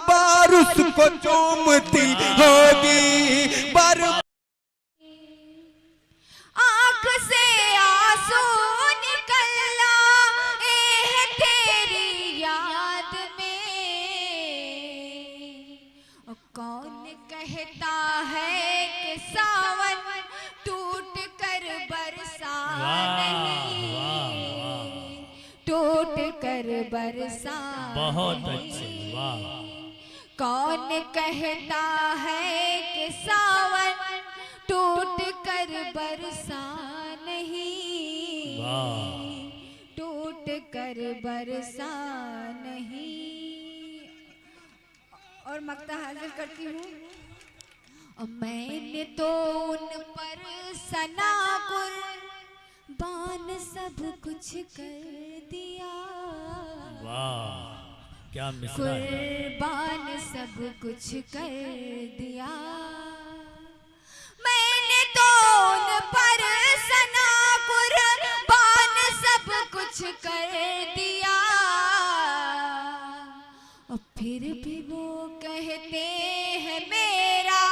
बार उसको चूमती होगी, बार आँख से आंसू निकलना है तेरी याद में। कौन कहता है कि सावन टूट कर बरसा नहीं, टूट कर बरसा। बहुत अच्छे, वाह। कौन कहता है कि सावन टूट कर बरसा नहीं, टूट कर बरसा नहीं। और मक्ता हाजिर करती हूँ। मैंने तो उन पर सना कुर्बान सब कुछ कर दिया, वाह क्या मिसरा है। कुर्बान सब कुछ कर दिया। मैंने तो उन पर सना कुर्बान सब कुछ कर दिया, और फिर भी वो कहते हैं मेरा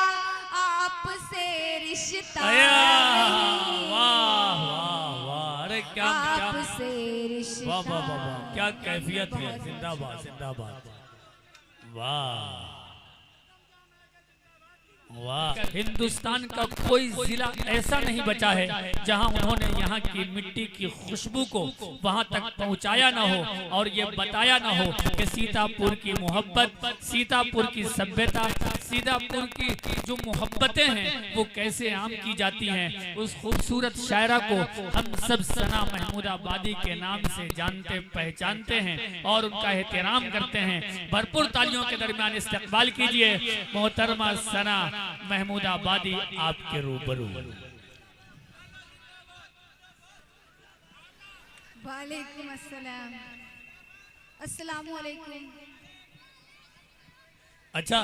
आपसे रिश्ता नहीं। वाह वाह वाह, अरे क्या क्या, आपसे रिश्ता, वाह वाह वाह वाह, क्या कैफियत है। जिंदाबाद जिंदाबाद, वाह वाह। हिंदुस्तान का कोई जिला ऐसा नहीं बचा है जहां उन्होंने यहाँ की मिट्टी की खुशबू को वहां तक पहुंचाया ना हो और ये बताया ना हो कि सीतापुर की मोहब्बत, सीतापुर की सभ्यता, सीतापुर की जो मोहब्बतें हैं वो कैसे आम की जाती हैं। उस खूबसूरत शायरा को हम सब सना महमूदाबादी के नाम से जानते पहचानते हैं और उनका एहतराम करते हैं। भरपूर तालियों के दरमियान इस्तकबाल कीजिए मोहतरमा सना महमूदाबादी आपके रूबरू। वालेकुम अस्सलाम, अस्सलाम वालेकुम। अच्छा,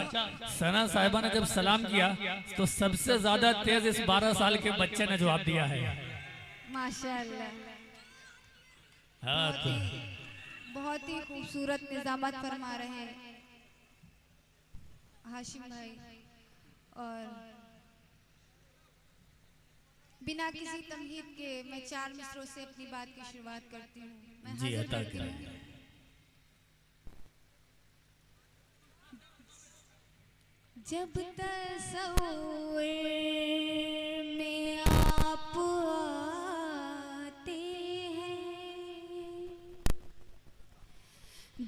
सना साहिबा ने जब सलाम किया तो सबसे ज्यादा तेज इस 12 साल के बच्चे ने जवाब दिया है। माशाअल्लाह, हाँ, बहुत ही खूबसूरत निजामत फरमा रहे हैं हाशिम भाई। और बिना किसी तमहीद के मैं 4 मिसरों से अपनी बात की शुरुआत करती हूँ। मैं जी हाजिर अता करती हूँ। जब तस्वीर में आप आते हैं,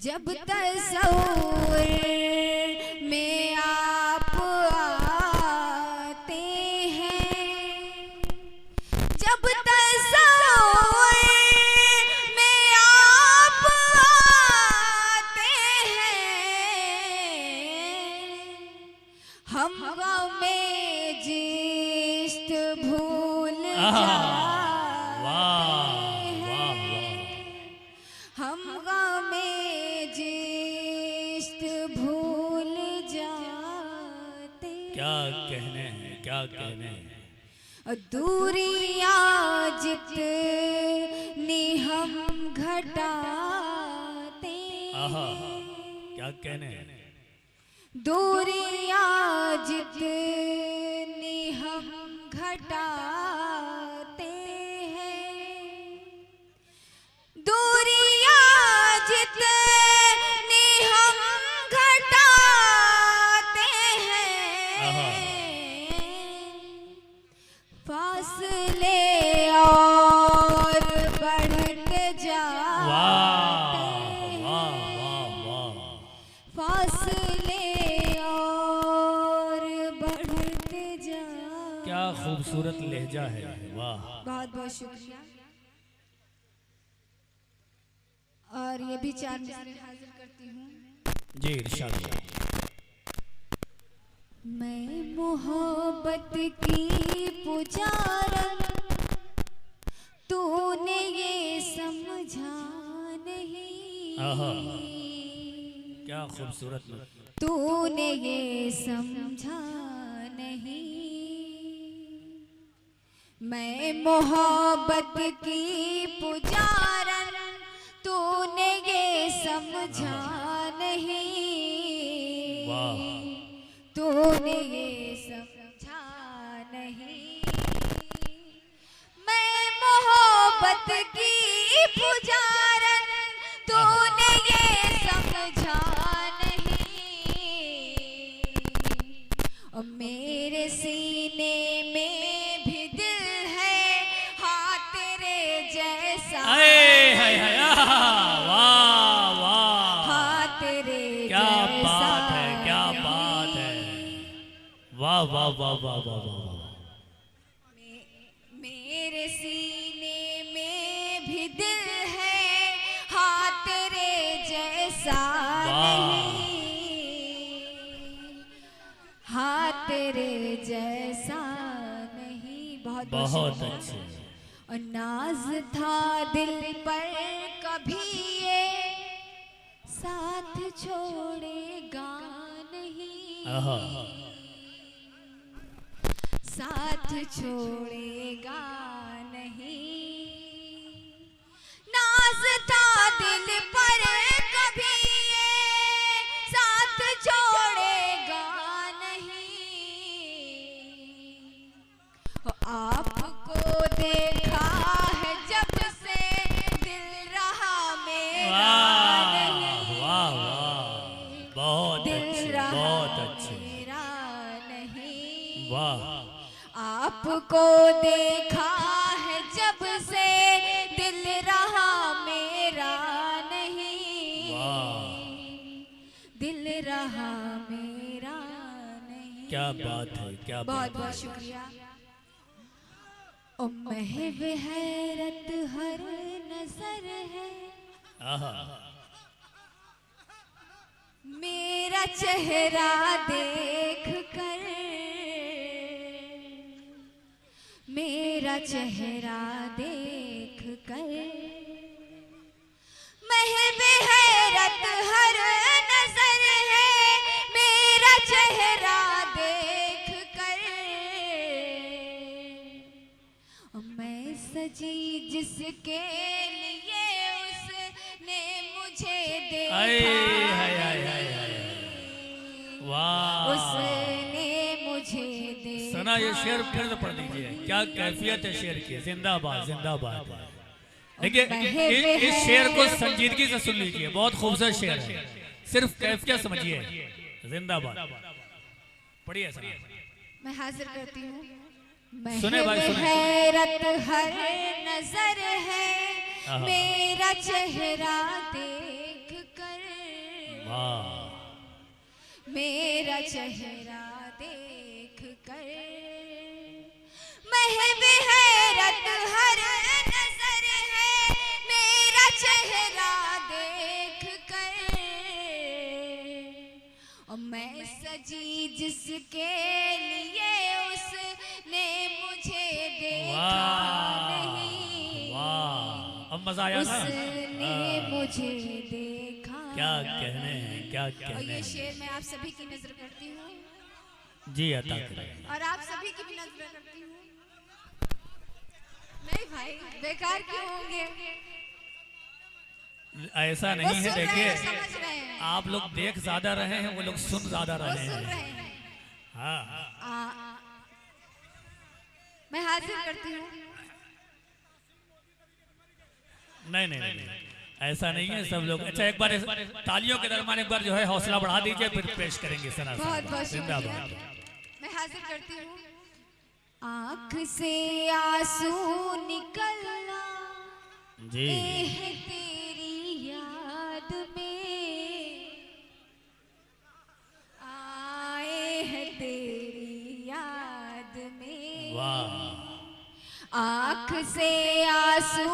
जब तस्वीर में आप आते हैं, जब तस्वीर में आप आते हैं, हम में जिस्त भूल जाते हैं, हम में जिस्त भूल जाते। क्या कहने हैं, क्या कहने हैं। दूरियां जितनी हम घटाते हैं, क्या कहने हैं। दूरियां जितनी हम घटाते हैं, दूरियां जितनी हम घटाते हैं, फासले और बढ़ते जाते हैं, फासले और बढ़ते जाते। क्या खूबसूरत लहजा है, वाह। बहुत बहुत शुक्रिया। और ये भी 4 मिसरे हाजिर करती हूँ। जी इरशाद। मैं मोहब्बत की पुजारन, तूने ये समझा नहीं, क्या खूबसूरत, तूने ये समझा नहीं। मैं मोहब्बत की पुजारन, तूने ये समझा नहीं। वाह। तूने ये समझा नहीं, मैं मोहब्बत की पुजारन, तूने ये समझा नहीं। और मेरे सीने में भी दिल है, हाँ तेरे जैसा वाह वाह, हाँ तेरे क्या जैसा बात है, क्या बात है, वाह वाह वाह वाह वाह वाह। मेरे सीने में भी दिल है, हाँ तेरे जैसा नहीं, हाँ तेरे जैसा नहीं। बहुत बहुत अच्छे। और नाज था दिल पर कभी ये साथ छोड़ेगा नहीं, आहा। साथ छोड़ेगा नहीं। नाज था दिल पर कभी ये साथ छोड़ेगा नहीं। आपको देखा है जब से दिल रहा मेरा नहीं, वाह वाह, बहुत दिल अच्छे, रहा बहुत अच्छे, मेरा नहीं। वाह। आपको देखा है जब से दिल रहा मेरा नहीं, वाह। दिल रहा मेरा नहीं। क्या बात है, क्या बहुत बात बहुत शुक्रिया। ओ महव हैरत हर नजर है, आहा। मेरा चेहरा देख कर, मेरा चेहरा देख कर। महव हैरत हर नजर है, मेरा चेहरा देख कर। मैं सजी जिसके लिए उसने मुझे देखा आए, हाय हाय हाय हाय, वाह। उसने मुझे देखा। सना ये शेर फिर से पढ़ दीजिए, क्या कैफियत है शेर की, जिंदाबाद जिंदाबाद। देखिए इस शेर को संजीदगी से सुन लीजिए, बहुत खूबसूरत शेर है, सिर्फ कैफियत समझिए, जिंदाबाद। पढ़िए सना। मैं हाजिर करती हूँ। सुने भाई, सुने। हैरत हर नजर है, आहा। मेरा चेहरा देख कर, वाह। मेरा चेहरा देख कर। महव हैरत हर नजर है, मेरा चेहरा देख कर। और मैं सजी जिसके लिए उसने मुझे देखा नहीं, वाह, अब मजा आया ना। उसने मुझे देखा। क्या कहने हैं, क्या और कहने ये हैं। शेर मैं आप सभी की नजर करती हूँ, जी अता करें। और आप सभी की भी नजर करती हूँ। नहीं भाई, बेकार क्यों होंगे? ऐसा वो नहीं है, सुन रहे देखिए हैं, समझ रहे हैं। आप लोग देख ज्यादा रहे हैं, वो लोग सुन ज्यादा वो रहे सुन हैं। रहे हैं। हाँ। मैं हाजिर करती हूँ। नहीं नहीं नहीं, ऐसा नहीं है सब लोग। अच्छा एक बार तालियों के दरमियान एक बार जो है हौसला बढ़ा दीजिए, फिर पेश करेंगे सना बहुत साहब। बहुत शुक्रिया। जिंदाबाद। मैं हाजिर करती हूँ। आँख से आंसू निकलना जी। एह तेरी याद में, आए हैं तेरी याद में। वाह। आँख से आंसू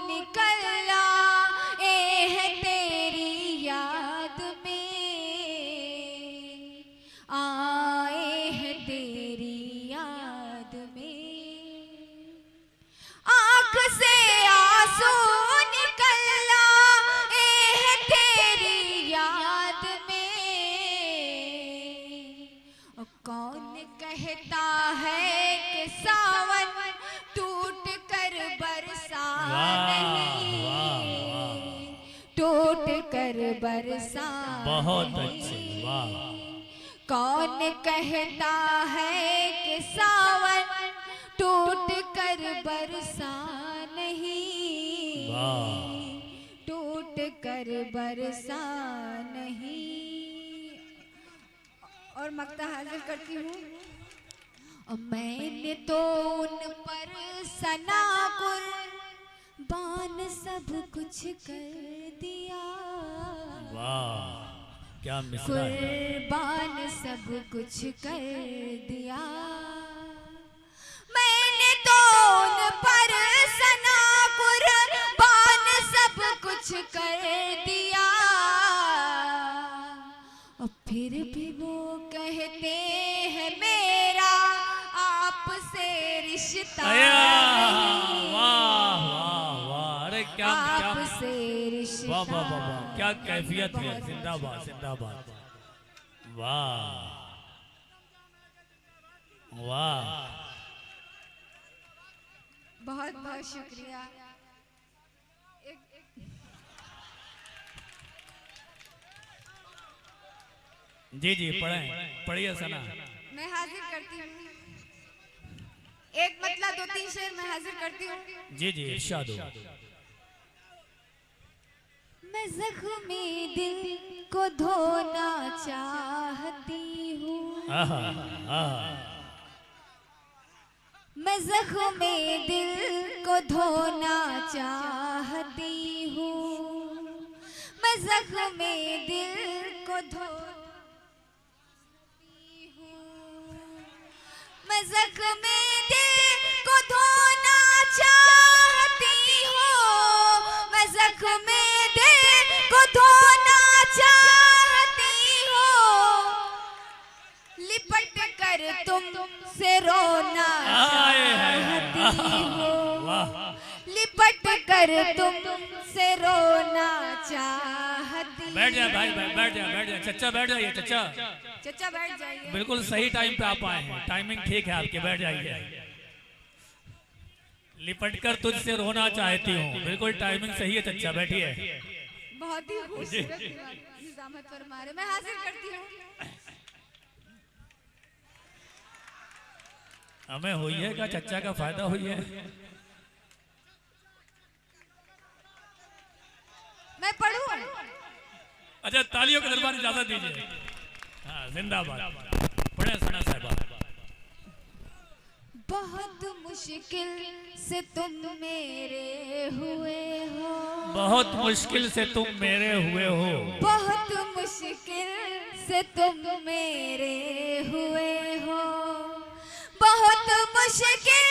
निकलना एह तेरी याद में, आए हैं तेरी याद में। आँख से आंसू निकलना एह तेरी याद में। और कौन कहता है कि सावन टूट कर बरसा नहीं, टूट कर बरसा बहुत नहीं। अच्छे, वाह। कौन कहता है कि सावन टूट कर बरसा नहीं, टूट कर बरसा नहीं। और मक्ता हाजिर करती हूँ। मैंने तो उन पर सना कुर्बान सब कुछ कर दिया, क्या मिसरा है। कुर्बान सब कुछ कर दिया। मैंने तो उन पर सना कुर्बान सब कुछ कर दिया, और फिर भी वो कहते हैं मेरा आपसे रिश्ता नहीं। वाह वाह वाह, अरे क्या आपसे रिश्ता, वाह वाह वाह वाह, क्या कैफियत है। जिंदाबाद जिंदाबाद, वाह वाह, बहुत बहुत शुक्रिया। जी जी पढ़िए सना। मैं हाजिर करती हूँ। एक मतलब 2-3 शेर मैं हाजिर करती हूँ। जी जी इरशाद हो। मैं जख्मी दिल को धोना चाहती हूँ, मैं जख्मी दिल को धोना चाहती हूँ, मैं जख्मी दिल को मैं जख्मी दिल को धोना चाहती हूँ, मैं जख्मी दिल को धोना चाहती हूँ, लिपट कर तुमसे रोना चाहती हूँ, लिपट कर तुमसे रोना चाहती। बैठ जाए भाई, बैठ जाए चच्चा, बैठ जाइए चच्चा, चचा बैठ जाइए। बिल्कुल सही टाइम पे आप आए हैं, टाइमिंग ठीक है आपके, बैठ जाइए। लिपट कर तुझसे रोना चाहती हूँ, बिल्कुल टाइमिंग सही है चच्चा, बैठिए। बहुत ही खूबसूरत निजामत फरमा रहे। मैं हाजिर करती हूँ। हमें हुई है क्या चच्चा का फायदा हुई है। मैं पढ़ूं? अच्छा तालियों के दरबार इजाजत दीजिए। हाँ जिंदाबाद, पढ़े सना साहब। बहुत मुश्किल से तुम मेरे हुए हो, बहुत मुश्किल से तुम मेरे हुए हो, बहुत मुश्किल से तुम मेरे हुए हो, बहुत मुश्किल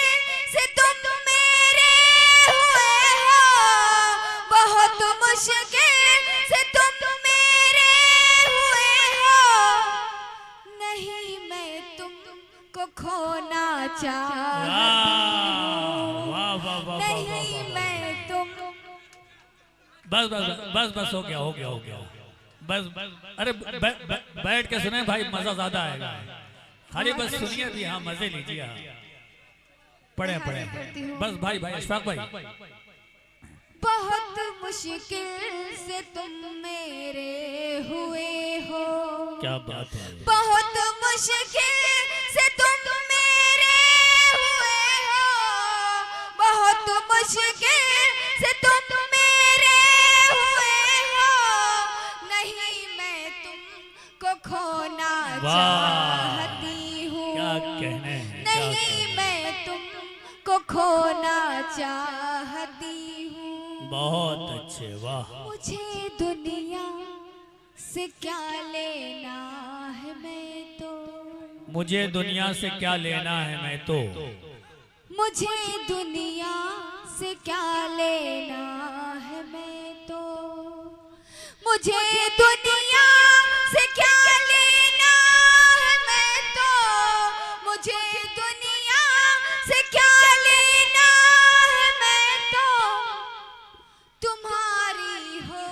से तुम मेरे हुए हो, बहुत मुश्किल से तुम मेरे हुए हो। नहीं मैं तुमको खोना चाहती हूँ, नहीं मैं तुम। बस बस बस बस हो गया हो गया हो गया, बस अरे बैठ के सुने भाई, मजा ज्यादा आएगा। खाली बस सुनिए भी, हाँ मजे लीजिए। हाँ पढ़े पढ़े बस भाई भाई अशफाक भाई। बहुत मुश्किल से तुम मेरे हुए हो, क्या बात है, बहुत मुश्किल से तुम मेरे हुए हो, बहुत मुश्किल से तुम मेरे हुए हो। नहीं मैं तुमको खोना चाहती हूँ, क्या कहने हैं, नहीं मैं तुमको खोना चाहती हूँ। बहुत अच्छे, वाह। मुझे दुनिया से क्या लेना है, मैं तो, मुझे दुनिया से क्या लेना है, मैं तो, मुझे दुनिया से क्या लेना है, मैं तो, मुझे दुनिया से क्या लेना है, मैं तो, मुझे दुनिया से क्या लेना है, मैं तो, तुम्हारी हो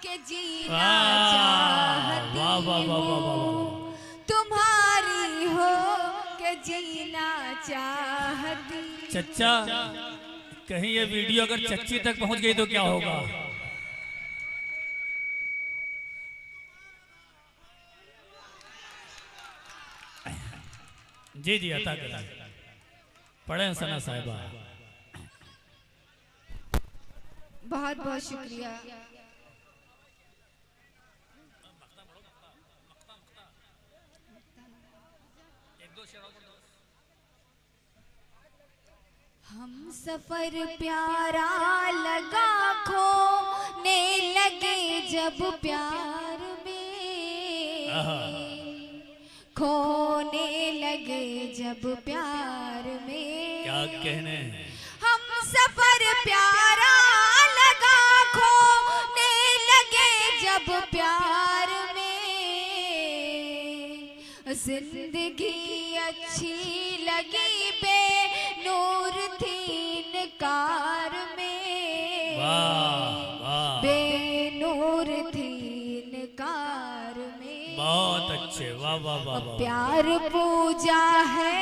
के जीना चाहती हूँ, तुम्हारी हो के जीना चाहती। चच्चा कहीं ये वीडियो अगर चच्ची तक पहुंच गई तो क्या होगा। जी जी अता करा पढ़े सना साहिबा। बहुत बहुत शुक्रिया। हम सफर प्यारा लगा खोने लगे जब प्यार में, खोने लगे जब प्यार में। क्या कहने हम सफर प्यारा लगा खोने लगे जब प्यार में, जिंदगी अच्छी लगी बेनूर थी इनकार में, बेनूर थी इनकार में। बहुत अच्छे वाह वाह वाह वाह। प्यार पूजा है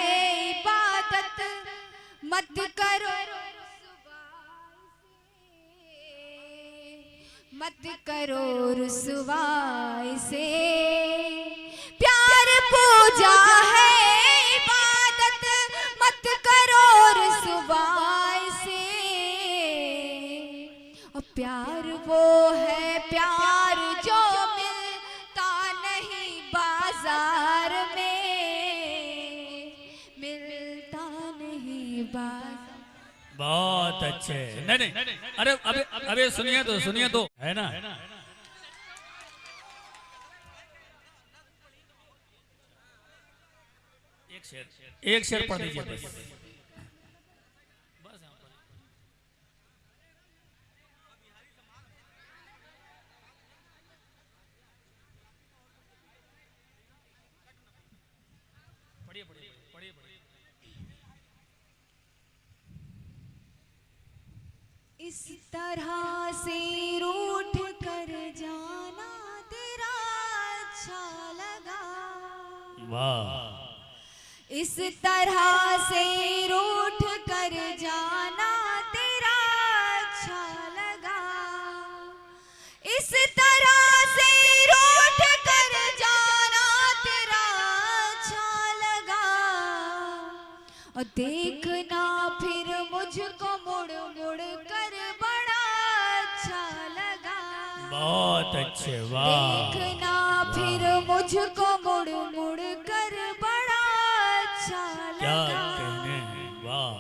इबादत मत करो मत करो रुसवाई से। प्यार पूजा है इबादत मत करो रुसवाई से। और प्यार वो है प्यार जो मिलता नहीं बाजार में, मिलता नहीं बाजार। बहुत अच्छे। नहीं नहीं अरे अबे सुनिए तो है ना। एक शेर पढ़ दीजिए बस। इस तरह से रूठ कर जाना तेरा अच्छा लगा। वाह। इस तरह से रूठ कर जाना तेरा अच्छा लगा। इस तरह से रूठ कर जाना तेरा अच्छा लगा। और देखना फिर मुझको मुड़ मुड़ कर बड़ा अच्छा लगा। बहुत अच्छे वाह। देखना फिर मुझको मुड़ मुड़ कर बड़ा अच्छा क्या लगा। कहने वाह।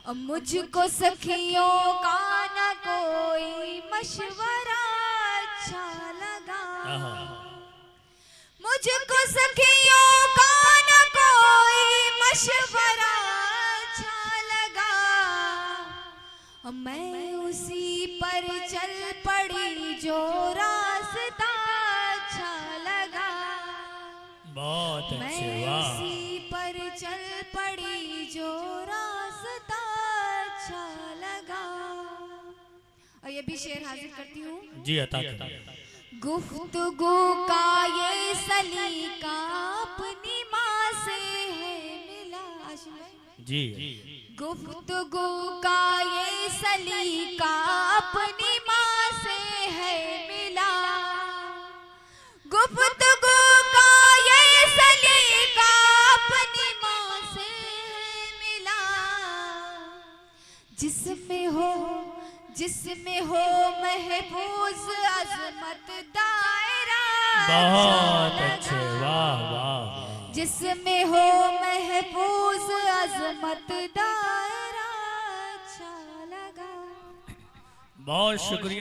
अब मुझको सखियों का न कोई मशवरा अच्छा लगा। मुझको सखियों का न कोई मशवरा अच्छा लगा। मैं उसी पर चल पड़ी जो रास्ता अच्छा लगा। बहुत अच्छे मैं वाह। उसी पर चल पड़ी जो रास्ता अच्छा लगा। और ये भी शेर हाजिर करती हूँ। जी अता करा। गुफ्तगू का ये सलीका अपनी माँ से है मिला। जी गुफ्तगू का ये सलीका अपनी माँ से है मिला। गुफ्तगू का ये सलीका अपनी माँ से है मिला। जिसमें हो महफूज अजमत दायरा। बहुत अच्छे वाह वाह। जिसमें हो महफूज अजमत दायरा अच्छा लगा। बहुत शुक्रिया।